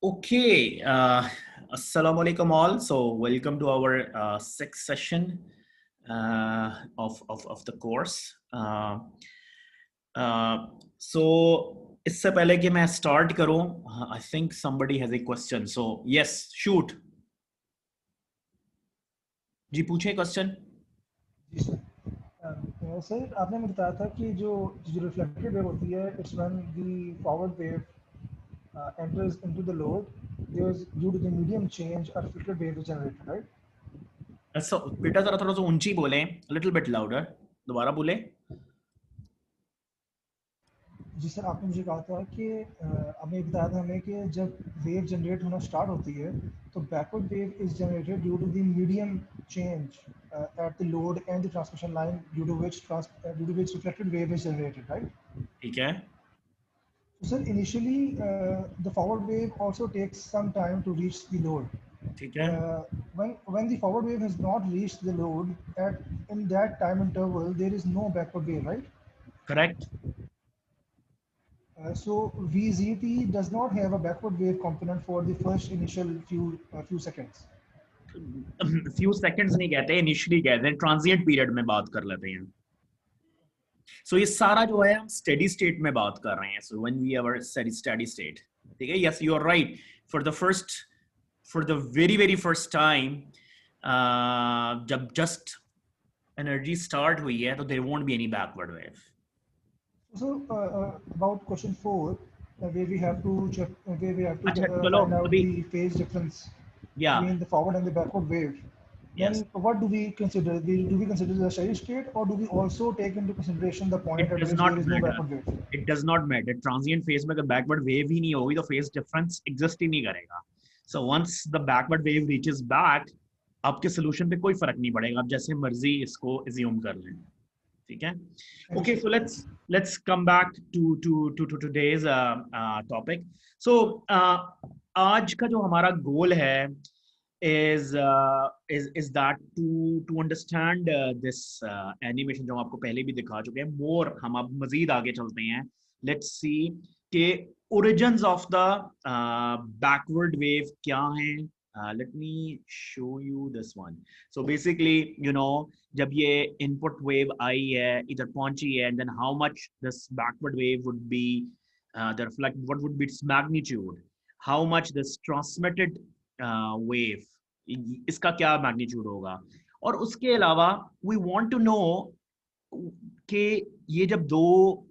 Okay, Assalamu alaikum all. So welcome to our sixth session of the course. So इससे पहले कि मैं start करूं, I think somebody has a question. So yes, shoot. जी पूछे question. जी sir. Sir आपने मुझे बताया था कि जो जो रिफ्लेक्टेड वेव होती है it's when the forward wave enters into the load, there is due to the medium change a reflected wave is generated, right? So बेटा जरा थोड़ा सा ऊंची बोलें, a little bit louder. दोबारा बोले. जी सर, आपने मुझे कहा था कि आपने बताया था हमें कि जब वेव जनरेट होना स्टार्ट होती है तो backward wave is generated due to the medium change at the load end the transmission line due to which reflected wave is generated, right? ठीक है. So sir, initially the forward wave also takes some time to reach the load. ठीक है. When the forward wave has not reached the load at in that time interval, there is no backward wave, right? Correct. So VZT does not have a backward wave component for the first initial few seconds. Few seconds नहीं कहते, initially कहते हैं, transient period में बात कर लेते हैं. सो ये सारा जो है हम स्टेडी स्टेट में बात कर रहे हैं. So when we our steady state, ठीक है. Yes, you are right. For the very first time जब जस्ट एनर्जी स्टार्ट हुई है तो there won't be any backward wave. So about question 4, where we have to अच्छा चलो find out अभी. the phase difference या between the forward and the backward wave. Then yes, what do we consider? Do we consider the steady state, or do we also take into consideration the point it at does which not there is no matter. backward wave? It does not matter. Transient phase में अगर backward wave ही नहीं होगी तो phase difference exist ही नहीं करेगा. So once the backward wave reaches back, आपके solution पे कोई फर्क नहीं पड़ेगा. आप जैसे मर्जी इसको एज्यूम कर लें. ठीक है. Thank you, Okay, sir. so let's come back to today's topic. So आज का जो हमारा गोल है is that to understand this animation जो हम आपको पहले भी दिखा चुके हैं. More हम अब मजीद आगे चलते हैं. Let's see कि origins of the backward wave क्या हैं. Let me show you this one. So basically, you know, जब ये input wave आई है, इधर पहुंची है, and then how much this backward wave would be, the reflect, what would be its magnitude, how much this transmitted wave, इसका क्या magnitude होगा. और उसके अलावा we want to know कि ये जब दो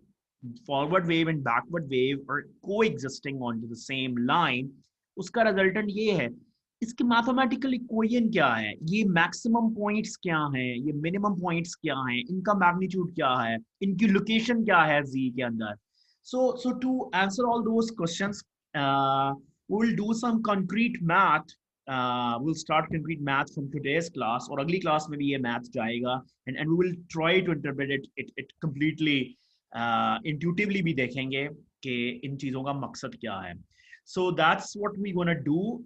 forward wave and backward wave are coexisting onto the same line, उसका resultant ये है. इसके मैथमेटिकल इक्वेशन क्या है, ये मैक्सिमम पॉइंट्स क्या हैं, ये मिनिमम पॉइंट्स क्या हैं, इनका मैग्नीट्यूड क्या है, इनकी लोकेशन क्या है जी के अंदर. so to answer all those questions, we'll do some concrete math. We'll start concrete math from today's class, और अगली क्लास में भी ये मैथ जाएगा, and we will try to interpret it completely, intuitively भी देखेंगे कि इन चीजों का मकसद क्या है. So that's what we're going to do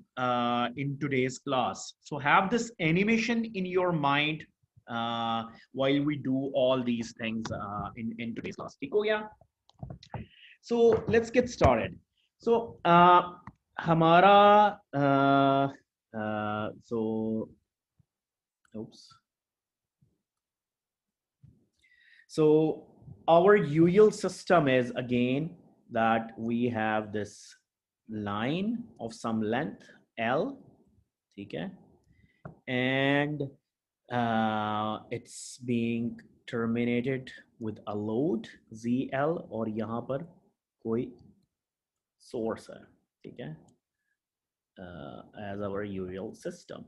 in today's class. So have this animation in your mind while we do all these things in today's class. ठीक हो गया? So let's get started. So हमारा so oops. So our usual system is again that we have this line of some length L, ठीक है, and it's being terminated with a load ZL, और यहाँ पर कोई source है, ठीक है, as our usual system.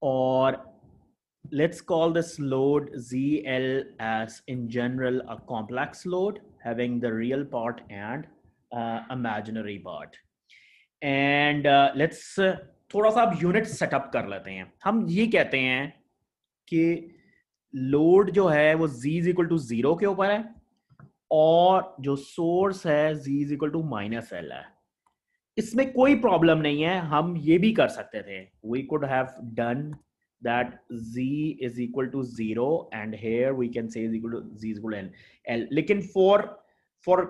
और let's call this load ZL as in general a complex load having the real part and imaginary part. And let's थोड़ा सा अब यूनिट सेटअप कर लेते हैं. हम ये कहते हैं कि लोड जो है वो z इज इक्वल टू 0 के ऊपर है, और जो सोर्स है z is equal to minus L है. इसमें कोई प्रॉब्लम नहीं है, हम ये भी कर सकते थे. We could have done that z is equal to 0 and here we can say is equal to z is equal to l. लेकिन for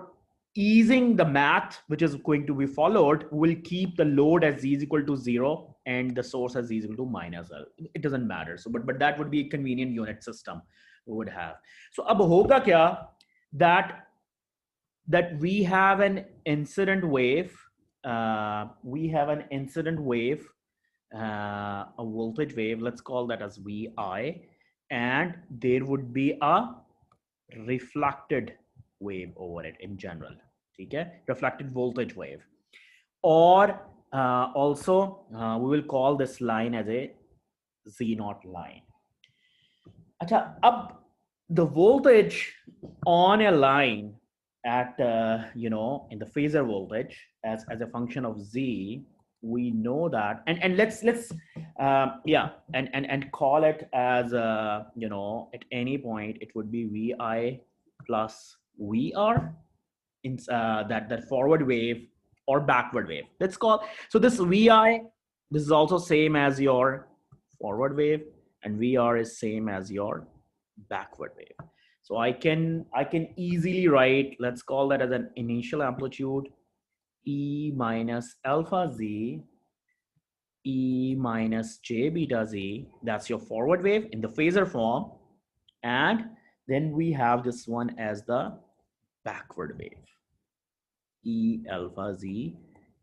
easing the math which is going to be followed will keep the load as z is equal to 0 and the source as z is equal to minus L. It doesn't matter. So but that would be a convenient unit system we would have. So ab hoga kya that we have an incident wave, a voltage wave, let's call that as Vi, and there would be a reflected wave over it in general. Okay, reflected voltage wave, or also we will call this line as a Z0 line. Acha, ab the voltage on a line at in the phasor voltage as a function of Z, we know that, and let's and call it as at any point it would be Vi plus VR in that forward wave or backward wave. Let's call, so this Vi, this is also same as your forward wave, and VR is same as your backward wave. So I can easily write, let's call that as an initial amplitude E minus alpha Z E minus J beta Z. That's your forward wave in the phasor form. And then we have this one as the backward wave. E alpha Z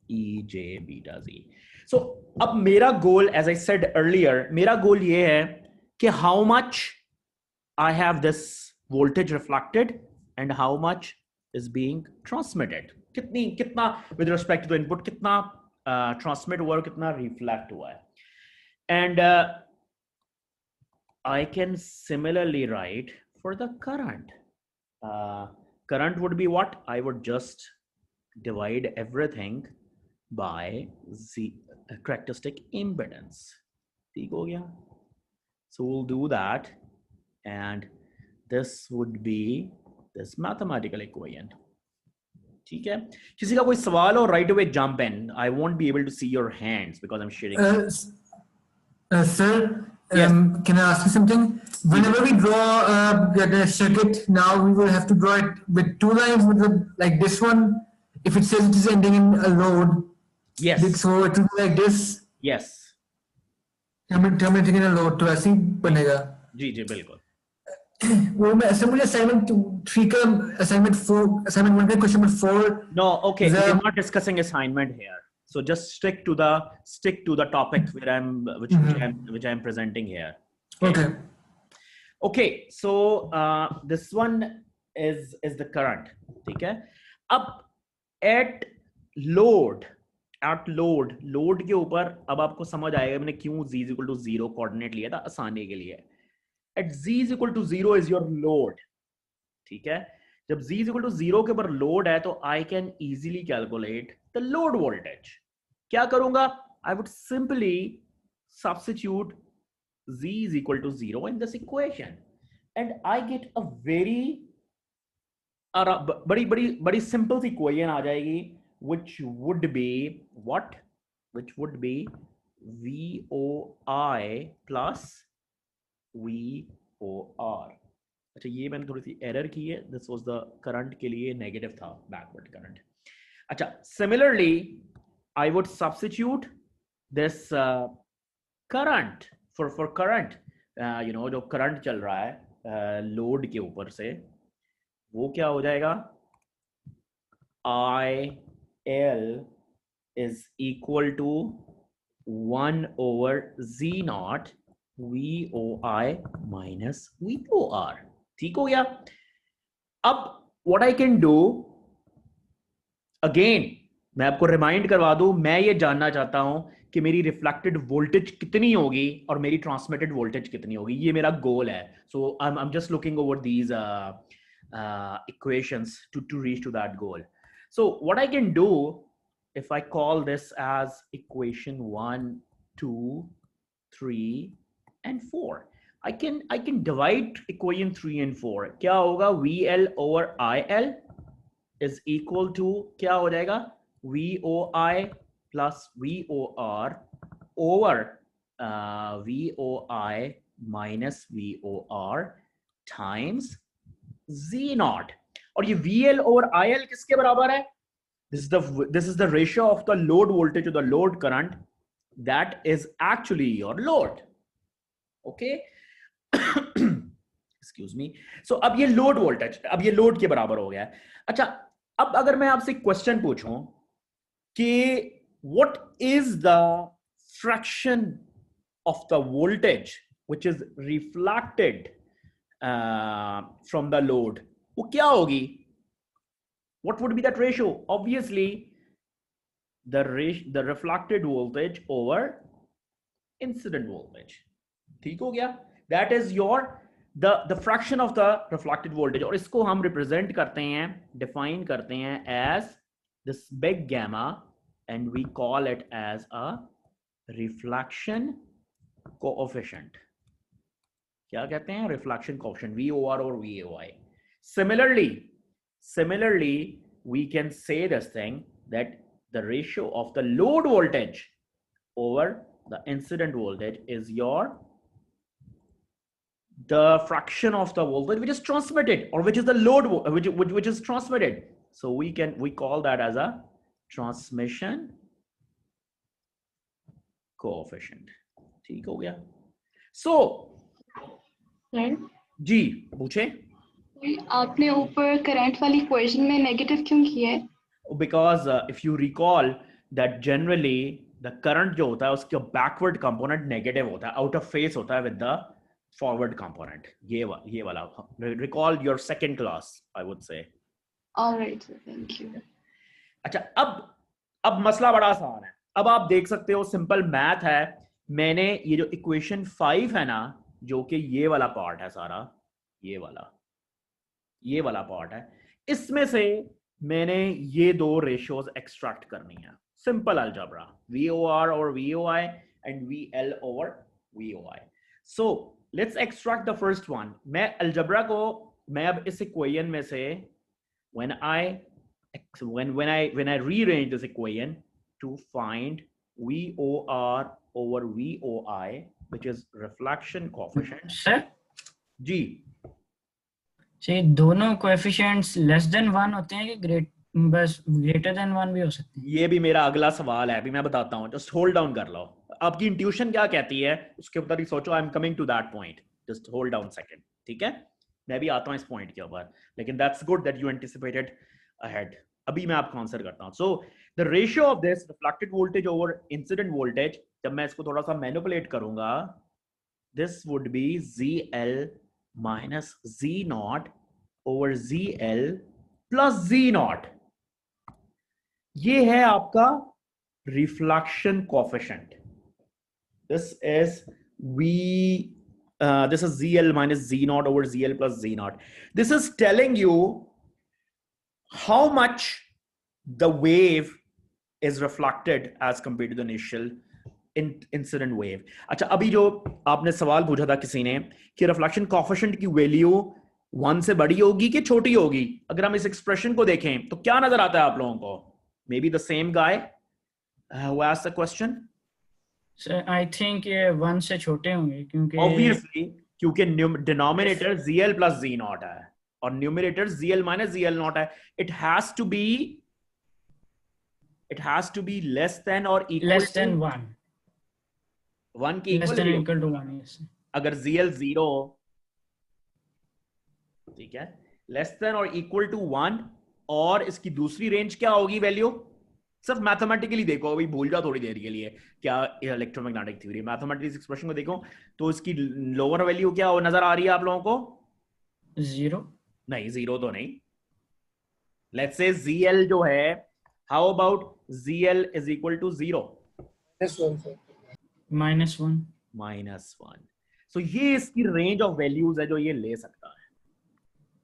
E J beta Z. So अब मेरा goal, as I said earlier, मेरा goal ये है कि how much I have this voltage reflected and how much is being transmitted. कितना with respect to the input, कितना transmit हुआ और कितना reflect हुआ है. And I can similarly write for the current. Current would be what? I would just divide everything by Z characteristic impedance. ठीक हो गया? So we'll do that, and this would be this mathematical equation. ठीक है? किसी का कोई सवाल हो, right away jump in. I won't be able to see your hands because I'm sharing. Sir, yes. Can I ask you something? Whenever we draw the circuit, now we will have to draw it with two lines, with like this one. If it says it is ending in a load, yes. So it will be like this. Yes. Terminating in a load, तो ऐसे ही बनेगा. जी जी बिल्कुल. वो मैं ऐसे मुझे assignment 3 का assignment 1 का question number 4. No, okay, we're not discussing assignment here. So just stick to the topic where which I'm presenting here. Okay. Okay, so this one is the current. Okay. अब at load के ऊपर अब आपको समझ आएगा मैंने क्यों z is equal to 0 coordinate लिया था आसानी के लिए. At z is equal to 0 is your load. ठीक है. जब z is equal to 0 के ऊपर load है तो I can easily calculate the load voltage. क्या करूंगा? I would simply substitute z is equal to 0 in this equation, and I get a very बड़ी simple सी equation आ जाएगी, which would be what? Which would be VOI plus VOR. अच्छा ये मैंने थोड़ी सी error की है. This was the current के लिए negative था, backward current. अच्छा, similarly I would substitute this current for current. जो current चल रहा है load के ऊपर से, वो क्या हो जाएगा? IL is equal to 1 over Z0 VOI minus VOR. ठीक हो गया? अब what I can do, again मैं आपको रिमाइंड करवा दूं, मैं ये जानना चाहता हूं कि मेरी रिफ्लेक्टेड वोल्टेज कितनी होगी और मेरी ट्रांसमिटेड वोल्टेज कितनी होगी. ये मेरा गोल है. So I am just looking over these equations to reach to that goal. So what I can do, if I call this as equation 1, 2, 3 and 4, I can divide equation 3 and 4. क्या होगा? VL over IL is equal to क्या हो जाएगा? VOI plus VOR over VOI minus VOR times Z0. और ये VL over IL किसके बराबर है? This is the ratio of the load voltage to the load current that is actually your load. Okay. Excuse me. So अब ये load voltage, अब ये load के बराबर हो गया है. अच्छा, अब अगर मैं आपसे क्वेश्चन पूछूं कि what is the fraction of the voltage which is reflected from the load, वो क्या होगी? What would be that ratio? Obviously, the reflected voltage over incident voltage. ठीक हो गया? That is your the fraction of the reflected voltage. और इसको हम represent करते हैं, define करते हैं as this big gamma, and we call it as a reflection coefficient. क्या कहते हैं? Reflection coefficient, VOR or VOI. Similarly, we can say this thing that the ratio of the load voltage over the incident voltage is the fraction of the voltage which is transmitted, or which is the load which is transmitted. So we call that as a transmission coefficient. ठीक हो गया? So जी पूछे, आपने ऊपर current वाली equation में negative क्यों किया है? Because if you recall that generally the current जो होता है उसका backward component negative होता है, out of phase होता है with the forward component. ये वाला. Recall your second class, I would say. All right, thank you. अच्छा, अब मसला बड़ा आसान है. अब आप देख सकते हो सिंपल मैथ है. मैंने ये जो इक्वेशन 5 है ना, जो कि ये वाला पार्ट है सारा, ये वाला पार्ट है, इसमें से मैंने ये दो रेशियोज एक्सट्रैक्ट करनी है. सिंपल अलजेब्रा, VOR और VOI and VL over VOI. So let's extract the first one. मैं अलजेब्रा को मैं अब इस इक्वेशन में से when I rearrange this equation to find VOR over VOI, which is reflection coefficient. Sir ji से दोनों कोएफिशिएंट्स लेस देन 1 होते हैं कि बस ग्रेटर देन 1 भी हो सकते हैं? ये भी मेरा अगला सवाल है, अभी मैं बताता हूँ. जस्ट होल्ड डाउन कर लो. आपकी इंट्यूशन क्या कहती है उसके ऊपर ही सोचो. I am coming to that point. Just hold down second. ठीक है, मैं भी आता हूँ इस पॉइंट के ऊपर, लेकिन that's good that you anticipated ahead. अभी मैं आपको आंसर करता हूँ. So the ratio of this reflected voltage over incident voltage, जब मैं इसको थोड़ा सा मैनिपुलेट करूंगा, this would be ZL minus Z0 over ZL plus Z0. ये है आपका reflection coefficient. This is ZL minus Z0 over ZL plus Z0. This is telling you how much the wave is reflected as compared to the initial incident wave. अच्छा, अभी जो आपने सवाल पूछा था किसी ने कि रिफ्लेक्शन कोएफिशिएंट की वैल्यू 1 से बड़ी होगी कि छोटी होगी, अगर हम इस एक्सप्रेशन को देखें तो क्या नजर आता है आप लोगों को? May be the same guy who asked the question. Sir I think ये 1 से छोटे होंगे, क्योंकि ऑब्वियसली क्योंकि डिनोमिनेटर ZL plus Z0 है और न्यूमरेटर ZL minus ZL0 है. It has to be less than और इक्वल लेस देन 1. 1 की less than equal to 1. Yes. अगर ZL 0, ठीक है, लेस देन और इक्वल टू 1, और इसकी दूसरी रेंज क्या होगी वैल्यू? सिर्फ मैथमेटिकली देखो, अभी भूल जाओ थोड़ी देर के लिए क्या इलेक्ट्रोमैग्नेटिक थ्योरी. मैथमेटिक्स एक्सप्रेशन को देखो तो इसकी लोअर वैल्यू क्या हो नजर आ रही है आप लोगों को? 0 नहीं, 0 तो नहीं. लेट्स से ZL जो है, how about ZL is equal to 0? -1. So ये इसकी रेंज ऑफ वैल्यूज है जो ये ले सकता है.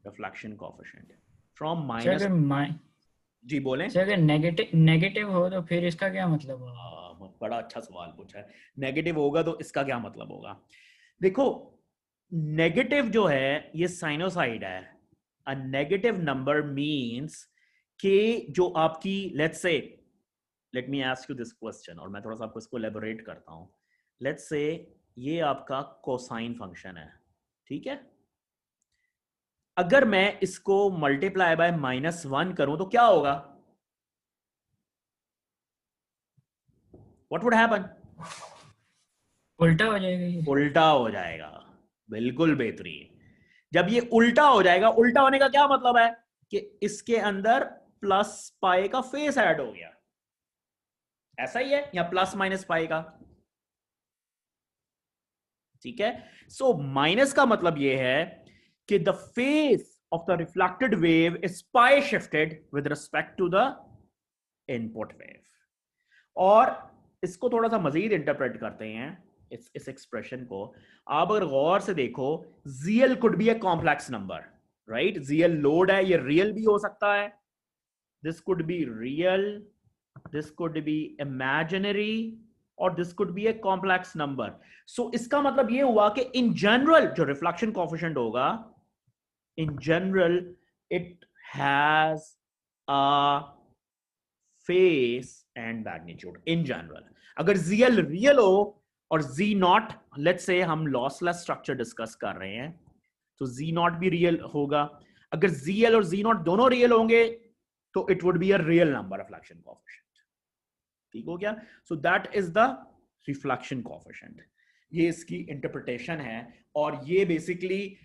Reflection coefficient from minus. जी बोलें. सर अगर नेगेटिव हो तो फिर इसका क्या मतलब होगा? बड़ा अच्छा सवाल पूछा है. नेगेटिव होगा तो इसका क्या मतलब होगा? देखो, नेगेटिव जो है ये साइनोसाइड है. अ नेगेटिव नंबर मींस कि जो आपकी, let's say, let me ask you this question, और मैं थोड़ा सा आपको इसको एलेबोरेट करता हूं. लेट्स से ये आपका कोसाइन फंक्शन है, ठीक है. अगर मैं इसको मल्टीप्लाई बाय -1 करूं तो क्या होगा? What would happen? उल्टा हो जाएगा ये। उल्टा हो जाएगा। बिल्कुल बेहतरीन। जब ये उल्टा हो जाएगा, उल्टा होने का क्या मतलब है कि इसके अंदर प्लस पाई का फेस ऐड हो गया, ऐसा ही है, या प्लस माइनस पाई का, ठीक है। सो माइनस का मतलब ये है कि the phase of the reflected wave is pi shifted with respect to the input wave. और इसको थोड़ा सा मजीद इंटरप्रेट करते हैं इस एक्सप्रेशन को। आप अगर गौर से देखो, ZL could be a complex number, right? ZL load है, ये रियल भी हो सकता है, this could be real, this could be imaginary, और this could be a complex number. So इसका मतलब ये हुआ कि इन जनरल जो रिफ्लेक्शन कोएफिशिएंट होगा, in general it has a phase and magnitude in general. अगर ZL रियल हो और Z0, लेट्स से हम लॉसलेस स्ट्रक्चर डिस्कस कर रहे हैं, तो Z0 भी रियल होगा। अगर ZL और Z0 दोनों रियल होंगे तो it would be a real number reflection coefficient. ठीक हो गया? So that is the reflection coefficient. ये इसकी इंटरप्रिटेशन है, और ये बेसिकली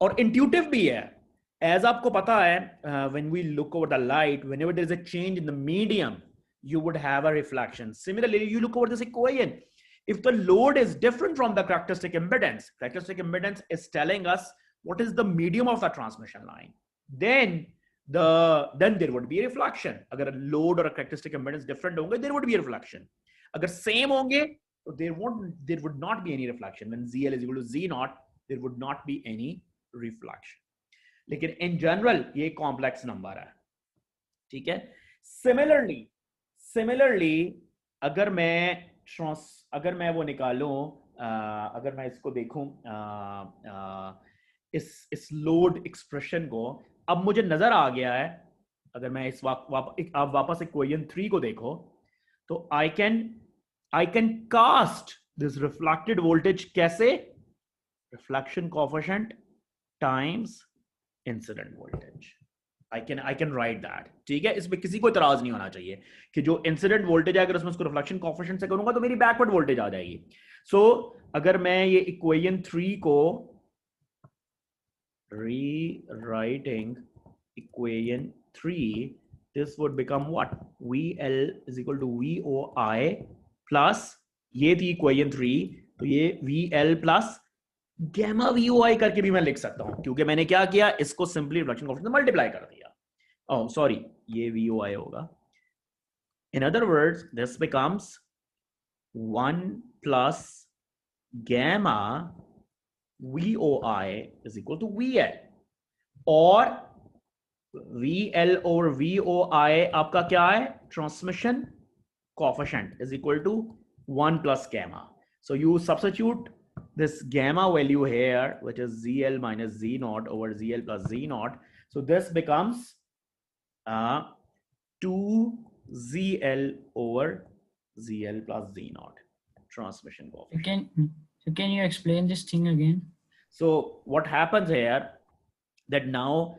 और इंट्यूटिव भी है। एज आपको पता है, when we look over the light, whenever there is a change in the medium, you would have a reflection. Similarly, you look over this equation. If the load is different from the characteristic impedance is telling us what is the medium of the transmission line. Then there would be a reflection. अगर load और characteristic impedance different होंगे, there would be a reflection. अगर same होंगे, तो there would not be any reflection. When ZL is equal to Z0, there would not be any reflection. लेकिन in general ये complex number है, ठीक है। Similarly अगर मैं वो निकालूं, अगर मैं इसको देखूं, इस लोड एक्सप्रेशन को, अब मुझे नजर आ गया है, अगर मैं इस आप वापस इक्वेशन 3 को देखो, तो I can cast this reflected voltage कैसे? Reflection coefficient times incident voltage. I can write that, ठीक है। इसमें किसी को इतराज नहीं होना चाहिए कि जो इंसिडेंट वोल्टेज है, अगर उसमें उसको रिफ्लेक्शन कोएफिशिएंट से करूंगा तो मेरी बैकवर्ड वोल्टेज आ जाएगी। सो अगर मैं ये इक्वेशन 3 को rewriting equation 3, this would become what? VL is equal to VOI plus, ये थी इक्वेशन 3, तो ये VL प्लस गैमा VOI करके भी मैं लिख सकता हूं, क्योंकि मैंने क्या किया, इसको सिंपली रिफ्लेक्शन कोएफिशिएंट से मल्टीप्लाई कर दिया। ओह सॉरी, ये VOI होगा। In other words, this becomes 1 plus gamma VOI is equal to VL, और VL over VOI आपका क्या है? Transmission coefficient is equal to 1 plus gamma. So you substitute this gamma value here, which is ZL minus Z0 over ZL plus Z0. So this becomes 2ZL over ZL plus Z0 transmission coefficient. Can you explain this thing again? So what happens here, that now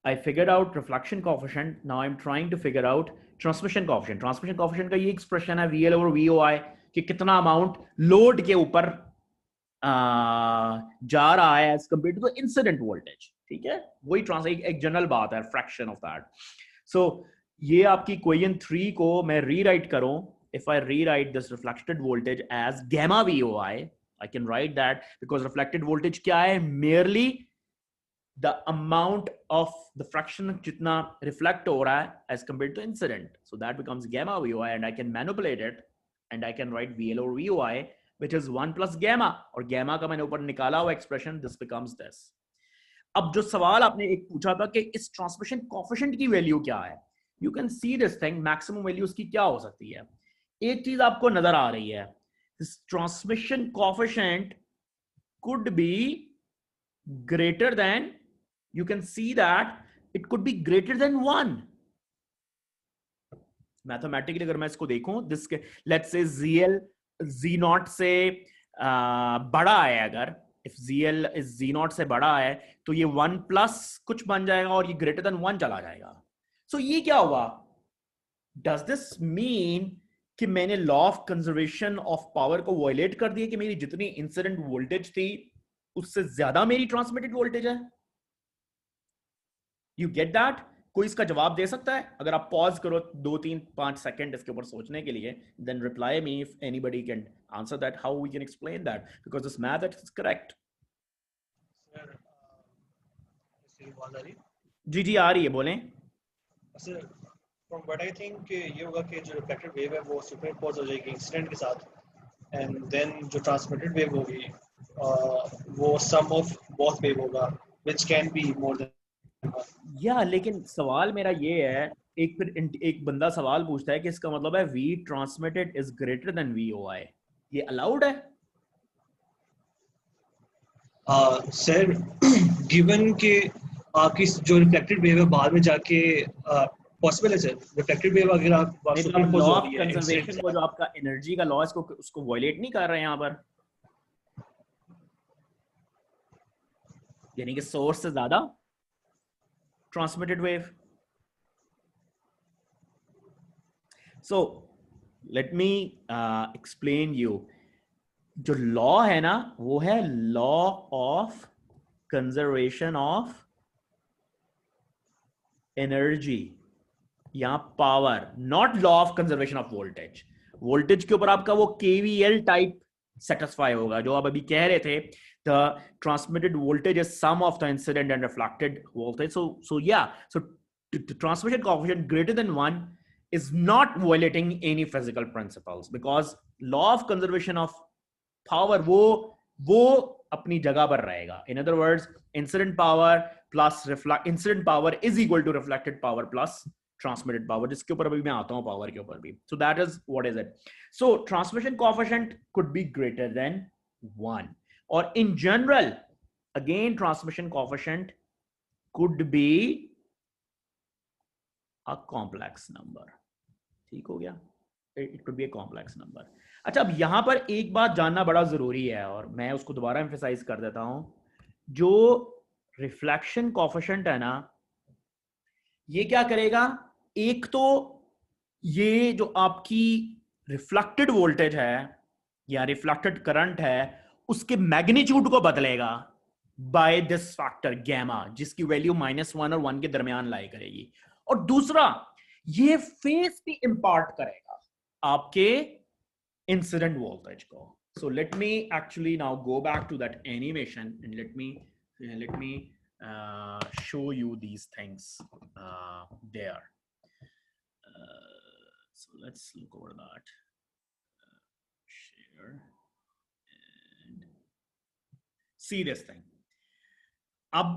I figured out reflection coefficient, now I'm trying to figure out transmission coefficient. Transmission coefficient का ये expression है VL over VOI, कि कितना amount load के ऊपर जा रहा है as compared to the incident voltage, ठीक है। वही एक जनरल बात है, फ्रैक्शन ऑफ दैट। सो ये आपकी इक्वेशन 3 को मैं रीराइट करूं, if I rewrite this reflected voltage as gamma VOI, I can write that, because reflected voltage क्या है? merely the amount of the fraction जितना reflect हो रहा है as compared to incident, so that becomes gamma VOI, and I can manipulate it and I can write VL over VOI, which is 1 plus gamma, और gamma का मैंने ऊपर निकाला हुआ एक्सप्रेशन, this becomes this. अब जो सवाल आपने एक पूछा था कि इस ट्रांसमिशन कोएफिशिएंट की वैल्यू क्या है, you can see this thing, maximum value उसकी क्या हो सकती है। एक चीज आपको नजर आ रही है, this transmission coefficient could be greater than, you can see that it could be greater than 1. Mathematically अगर मैं इसको देखूं, this let's say ZL Z0 से बड़ा है, अगर इफ ZL इज Z0 से बड़ा है तो ये 1 प्लस कुछ बन जाएगा और ये ग्रेटर देन 1 चला जाएगा. सो ये क्या हुआ? डज दिस मीन कि मैंने law of conservation of power को वायलेट कर दिया कि मेरी जितनी इंसिडेंट वोल्टेज थी उससे ज्यादा मेरी ट्रांसमिटेड वोल्टेज है? You get that? कोई इसका जवाब दे सकता है? अगर आप पॉज करो 2-3-5 सेकंड इसके ऊपर सोचने के लिए, then reply me if anybody can answer that, how we can explain that, because this math is correct. जी जी आ रही है, बोलें. Sir from what I think ये होगा कि जो रिफ्लेक्टेड वेव है वो सुपरइम्पोज हो जाएगी इंसिडेंट के साथ, एंड देन जो ट्रांसमिटेड वेव होगी वो सम ऑफ बोथ वेव होगा which can be more than. या लेकिन सवाल मेरा ये है, एक बंदा सवाल पूछता है कि इसका मतलब है V transmitted is greater than VOI. ये अलाउड है? सर गिवन कि आपकी जो रिफ्लेक्टेड वेव है बाद में जाके पॉसिबल है सर. रिफ्लेक्टेड वेव अगर आप लॉ ऑफ कंजर्वेशन को जो आपका एनर्जी का लॉ है उसको वायलेट नहीं कर रहे हैं यहाँ पर, यानी कि सोर्स से ज्यादा transmitted wave. So let me explain you. जो लॉ है ना वो है law of conservation of energy या power, not law of conservation of voltage. Voltage के ऊपर आपका वो KVL टाइप सेटिस्फाई होगा जो आप अभी कह रहे थे. The transmitted voltage is sum of the incident and reflected voltage. So the transmission coefficient greater than 1 is not violating any physical principles because law of conservation of power वो अपनी जगह पर रहेगा. In other words, incident power plus incident power is equal to reflected power plus transmitted power, जिसके ऊपर अभी मैं आता हूँ power के ऊपर भी. So that is what is it. So transmission coefficient could be greater than 1. Or in general, again, transmission coefficient could be a complex number. ठीक हो गया? It could be a complex number. अच्छा, अब यहां पर एक बात जानना बड़ा जरूरी है और मैं उसको दोबारा एम्फेसाइज कर देता हूं. जो रिफ्लेक्शन कोएफिशिएंट है ना, ये क्या करेगा? एक तो ये जो आपकी रिफ्लेक्टेड वोल्टेज है या रिफ्लेक्टेड करंट है उसके मैग्नीट्यूड को बदलेगा बाय दिस फैक्टर गैमा, जिसकी वैल्यू -1 और 1 के दरमियान लाई करेगी. और दूसरा, ये फेज भी इंपार्ट करेगा आपके इंसिडेंट वोल्टेज को. So let me actually now go back to that animation and let me show you these things there. So let's look over that. Share. See this thing. अब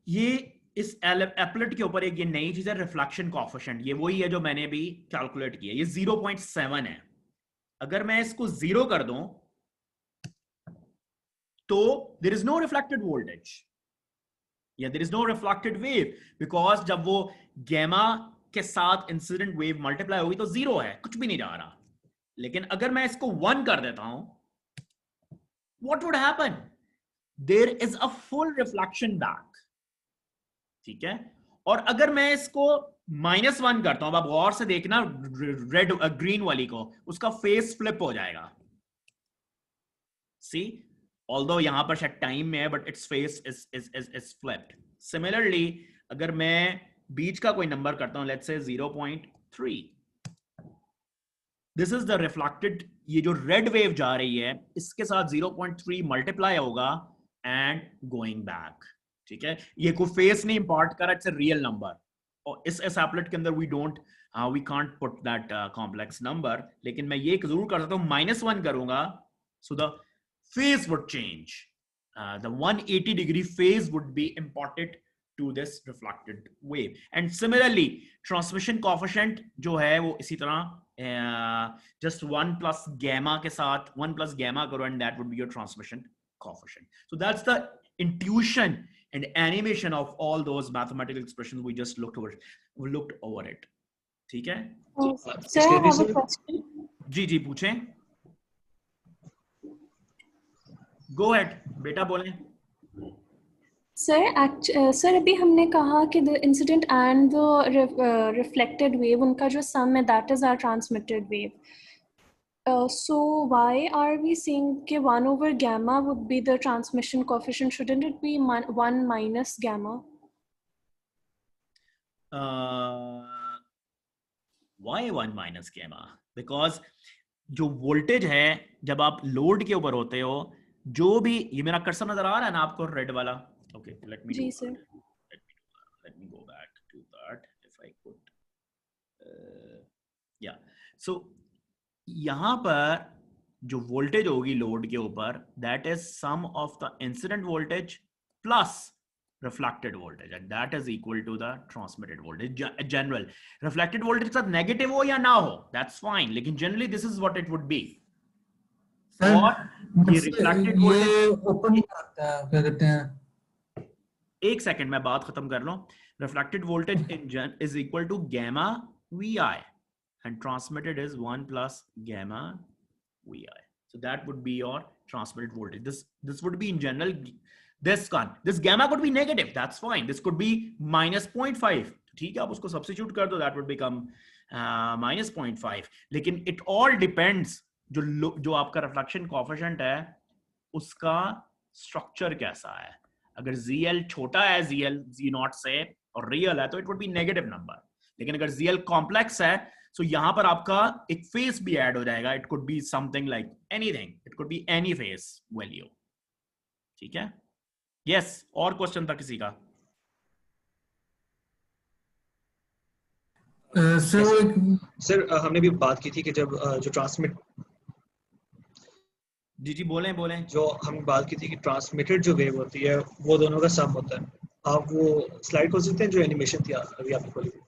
ये इस एप्लेट के ऊपर एक ये नई चीज है रिफ्लेक्शन कोएफिशिएंट. ये वही है जो मैंने भी कैलकुलेट किया. ये 0.7 है. अगर मैं इसको 0 कर दूं तो there is no reflected voltage या there is no reflected wave, because जब वो गैमा के साथ इंसिडेंट वेव मल्टीप्लाई होगी तो 0 है, कुछ भी नहीं जा रहा. लेकिन अगर मैं इसको 1 कर देता हूं, what would happen? There is a full reflection back. ठीक है. और अगर मैं इसको -1 करता हूं, आप गौर से देखना रेड ग्रीन वाली को, उसका फेस फ्लिप हो जाएगा. See, although यहां पर शायद टाइम में है but its face is flipped. Similarly, अगर मैं बीच का कोई नंबर करता हूं, let's say 0.3, this is the reflected, ये जो रेड वेव जा रही है इसके साथ 0.3 मल्टीप्लाई होगा एंड गोइंग बैक. ठीक है. ये कोई फेस नहीं इंपार्ट कर रहा, इट्स अ रियल नंबर. और इस एप्लेट के अंदर we can't put that complex number. लेकिन मैं ये जरूर कर सकता हूं, -1 करूंगा, so the phase would change. The 180 degree phase would be important to this reflected wave. And similarly, transmission coefficient जो है वो इसी तरह just 1 plus gamma के साथ 1 plus gamma करो and that would be your transmission coefficient. So that's the intuition and animation of all those mathematical expressions we just looked over it. ठीक है? Sir, I have a question. जी पूछें. Go ahead बेटा बोलें। Sir अभी हमने कहा कि the incident and the reflected wave उनका जो सम है that is our transmitted wave. So why are we saying कि 1 over gamma would be the transmission coefficient? Shouldn't it be 1 minus gamma? Why 1 minus gamma? Because जो voltage है जब आप load के ऊपर होते हो, जो भी, ये मेरा कर्सर नजर आ रहा है ना आपको रेड वाला? Okay, let me जी do sir. that. Let me go back to that if I could. Yeah. So यहाँ पर जो वोल्टेज होगी लोड के ऊपर, that is sum of the incident voltage plus reflected voltage, and that is equal to the transmitted voltage. General reflected voltage के साथ negative हो या ना हो, दैट्स फाइन, लेकिन generally this is what it would be. और ये reflected voltage open आता है, क्या कहते हैं, एक सेकंड मैं बात खत्म कर लूं. Reflected voltage in is equal to gamma V I and transmitted is 1 plus gamma vi. So that would be your transmitted voltage. This would be in general this gamma could be negative, that's fine. This could be minus 0.5, ठीक है, आप उसको substitute कर दो, that would become minus 0.5. लेकिन it all depends जो आपका reflection coefficient है उसका structure कैसा है. अगर ZL छोटा है ZL Z0 से और real है तो it would be negative number. लेकिन अगर ZL complex है so यहां पर आपका एक फेस भी ऐड हो जाएगा. It could be something like anything, it could be any face value. ठीक है, यस. और क्वेश्चन था किसी का? सर हमने भी बात की थी कि जब जो ट्रांसमिट, जी बोलें. जो हम बात की थी कि ट्रांसमिटेड जो वेव होती है वो दोनों का सम होता है. आप वो स्लाइड खोल सकते हैं जो एनिमेशन थी अभी आपने खोली थी?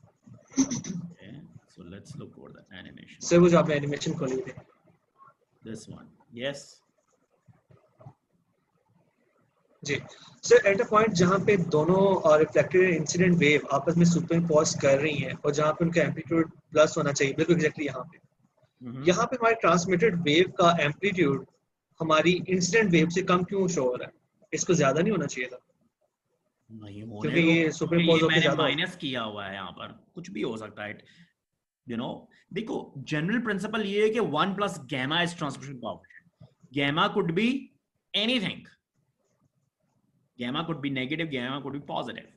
So let's look for the animation. Sir वो जो आपने एनिमेशन खोली थी, This one, yes. जी सर. एट अ पॉइंट जहाँ पे दोनों रिफ्लेक्टेड इंसिडेंट वेव आपस में सुपरइम्पोज कर रही हैं और जहाँ पे उनका एम्पलीट्यूड प्लस होना चाहिए, बिल्कुल एग्जैक्टली यहाँ पे, यहाँ पे हमारे ट्रांसमिटेड वेव का एम्पलीट्यूड हमारी इंसिडेंट वेव से कम क्यों शो हो रहा है? इसको ज्यादा नहीं होना चाहिए था? नहीं होने क्योंकि ये सुपरइम्पोज होके मैंने ज्यादा माइनस किया हुआ है, यहाँ पर कुछ भी हो सकता है. You know, देखो जनरल प्रिंसिपल ये है कि 1 plus gamma is transmission coefficient. Gamma could be anything. Gamma could be negative, gamma could be positive.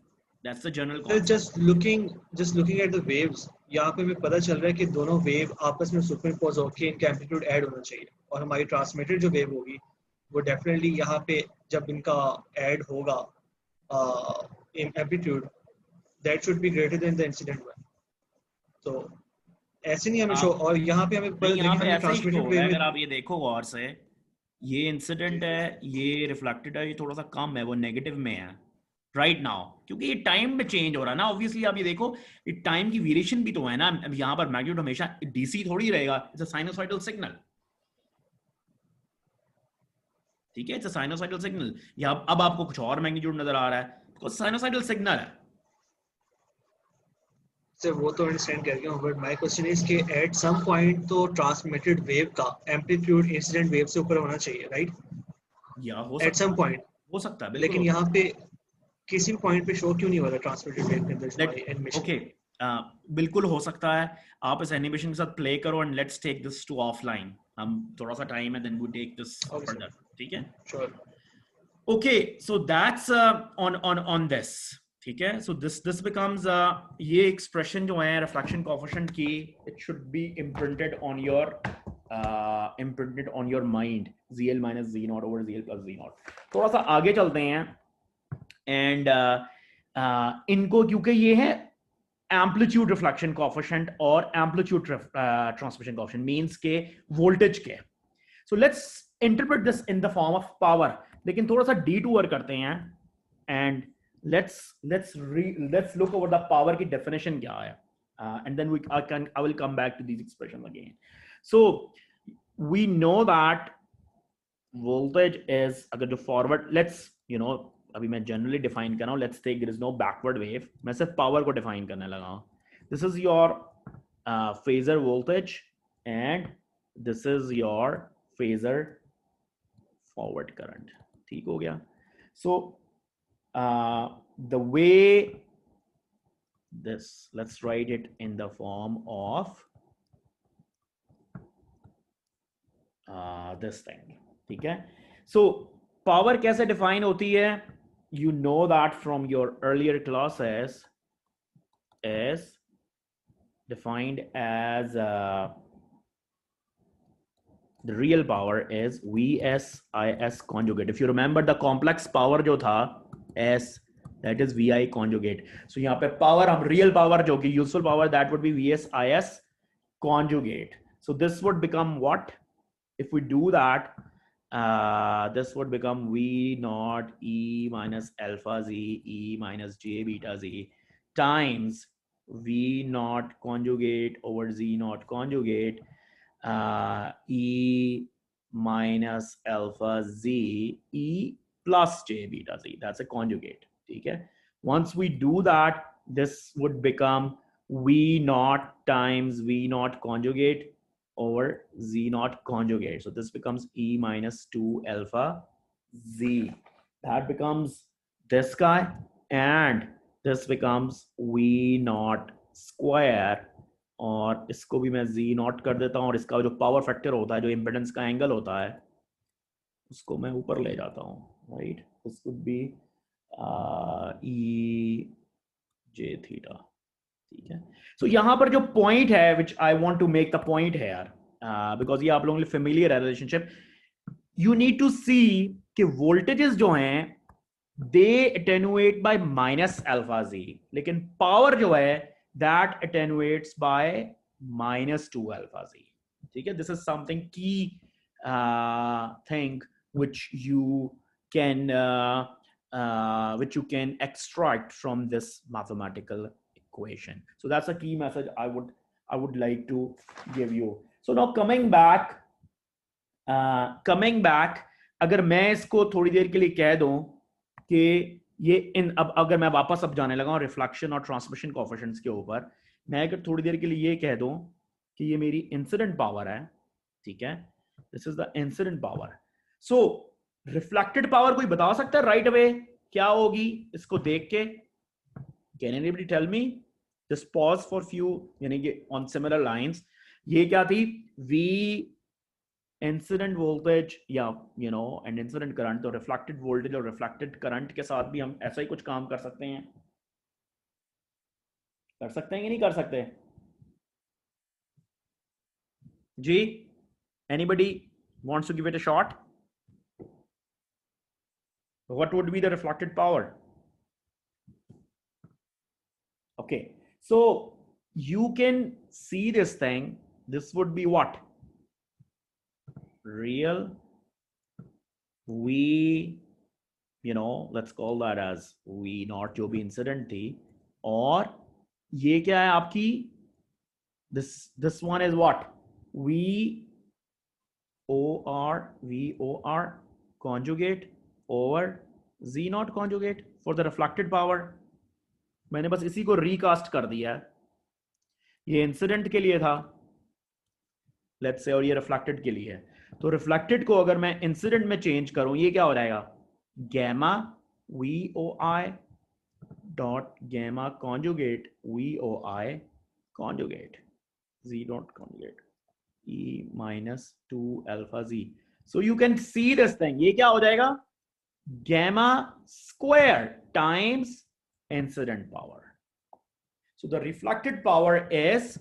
That's the general concept. just looking at the waves, यहाँ पे हमें पता चल रहा है कि दोनों वेव आपस में सुपरइम्पोज होके इनका एम्पलीट्यूड ऐड होना चाहिए, और हमारी ट्रांसमिटेड जो वेव होगी वो डेफिनेटली यहाँ पे जब इनका ऐड होगा amplitude, that should be greater than the incident one. तो ऐसे नहीं हमें शो, और यहाँ पे हमें ट्रांसमिटेड वेव, अगर आप ये देखो गौर से, ये इंसिडेंट है, ये रिफ्लेक्टेड है, ये थोड़ा सा कम है, वो नेगेटिव में है राइट नाउ, क्योंकि ये टाइम में चेंज हो रहा है ना. ऑब्वियसली आप ये देखो, ये टाइम की वेरिएशन भी तो है ना. अब यहाँ पर मैग्नीट्यूड हमेशा डीसी थोड़ी रहेगा, इट्स अ साइनोसॉइडल सिग्नल. ठीक है, इट्स अ साइनोसॉइडल सिग्नल. या अब आपको कुछ और मैग्नीट्यूड नजर आ रहा है, बिकॉज़ साइनोसॉइडल सिग्नल है. सर वो तो अंडरस्टैंड कर गया हूं, बट माय क्वेश्चन इज कि एट सम पॉइंट तो ट्रांसमिटेड वेव का एम्पलीट्यूड इंसिडेंट वेव से ऊपर होना चाहिए, राइट? या हो एट सम पॉइंट हो सकता है, लेकिन यहाँ पे किसी भी पॉइंट पे शो क्यों नहीं हो रहा ट्रांसमिटेड वेव के अंदर हमारी एनिमेशन? ओके, बिल्कुल हो सकता है. आप इस एनिमेशन के साथ प्ले करो and let's take this to offline. हम थोड़ा सा टाइम है, then we take this further. ठीक है, sure. Okay, so that's on this. ठीक है, सो दिस बिकम्स ये एक्सप्रेशन जो है रिफ्लेक्शन कोएफिशिएंट की, it should be imprinted on your mind. ZL minus Z0 over ZL plus Z0. थोड़ा सा आगे चलते हैं एंड इनको, क्योंकि ये है एम्पलीट्यूड रिफ्लेक्शन कोएफिशिएंट और एम्पलीट्यूड ट्रांसमिशन कोएफिशिएंट मींस के वोल्टेज के. So let's interpret this in the form of power. लेकिन थोड़ा सा डिटूर करते हैं and let's look over the power की definition क्या है, and then I will come back to these expressions again. So we know that voltage is, अगर जो forward, let's अभी मैं generally define कर रहा हूँ, let's take there is no backward wave, मैं सिर्फ power को define करने लगा हूँ. This is your phasor voltage and this is your phasor forward current. ठीक हो गया? So the way this, let's write it in the form of this thing. ठीक है? So power कैसे define होती है? You know that from your earlier classes is defined as the real power is VSIS conjugate. If you remember the complex power जो था S, that is VI conjugate. So यहाँ पे power हम real power जो कि useful power, that would be VSIS conjugate. So this would become what? If we do that, this would become V naught E minus alpha Z E minus J beta Z times V naught conjugate over Z naught conjugate E minus alpha Z E plus J beta Z. That's a conjugate. Okay. Once we do that, this would become V naught times V naught conjugate over Z naught conjugate. So this becomes E minus 2 alpha Z. That becomes this guy, and this becomes V naught square, और इसको भी मैं Z naught कर देता हूँ, और इसका जो पावर फैक्टर होता है, जो इम्पिडेंस का एंगल होता है, उसको मैं ऊपर ले जाता हूँ, right? This would be E J theta. ठीक है? सो यहाँ पर जो पॉइंट है, which I want to make the point है यार, बिकॉज ये आप लोगों के लिए फेमिलियर है रिलेशनशिप, यू नीड टू सी कि वोल्टेजेस जो हैं दे अटेनुएट बाय माइनस अल्फा जी, लेकिन पावर जो है दैट अटेनुएट्स बाय माइनस 2 अल्फा जी. ठीक है? This is something key thing which you can extract from this mathematical equation. So that's a key message I would like to give you. So now coming back, अगर मैं इसको थोड़ी देर के लिए कह दूं कि ये अब अगर मैं वापस अब जाने लगा हूं रिफ्लेक्शन और ट्रांसमिशन कोएफिशिएंट्स के ऊपर, मैं अगर थोड़ी देर के लिए ये कह दूं कि ये मेरी इंसिडेंट पावर है, ठीक है, this is the incident power. So reflected power कोई बता सकता है राइट अवे क्या होगी इसको देख के? Can anybody tell me? Just pause for few, यानी कि ऑन सिमिलर लाइंस. ये क्या थी? वी इंसिडेंट वोल्टेज या you know and incident current. तो रिफ्लेक्टेड वोल्टेज और रिफ्लेक्टेड करंट के साथ भी हम ऐसा ही कुछ काम कर सकते हैं. कर सकते हैं कि नहीं कर सकते जी? Anybody wants to give it a shot? What would be the reflected power? Okay, so you can see this thing. This would be what? Real V, you know, let's call that as V naught जो भी incident थी, और ये क्या है आपकी? This one is what? V O R conjugate over Z naught conjugate for the reflected power. मैंने बस इसी को रिकास्ट कर दिया है. ये इंसिडेंट के लिए था लेट्स से, और ये रिफ्लेक्टेड के लिए है. तो रिफ्लेक्टेड को अगर मैं इंसिडेंट में चेंज करूं, ये क्या हो जाएगा? Gamma VOI dot gamma conjugate VOI conjugate Z dot conjugate E minus 2 alpha Z. So you can see this thing. ये क्या हो जाएगा? Gamma square times incident power. So the reflected power is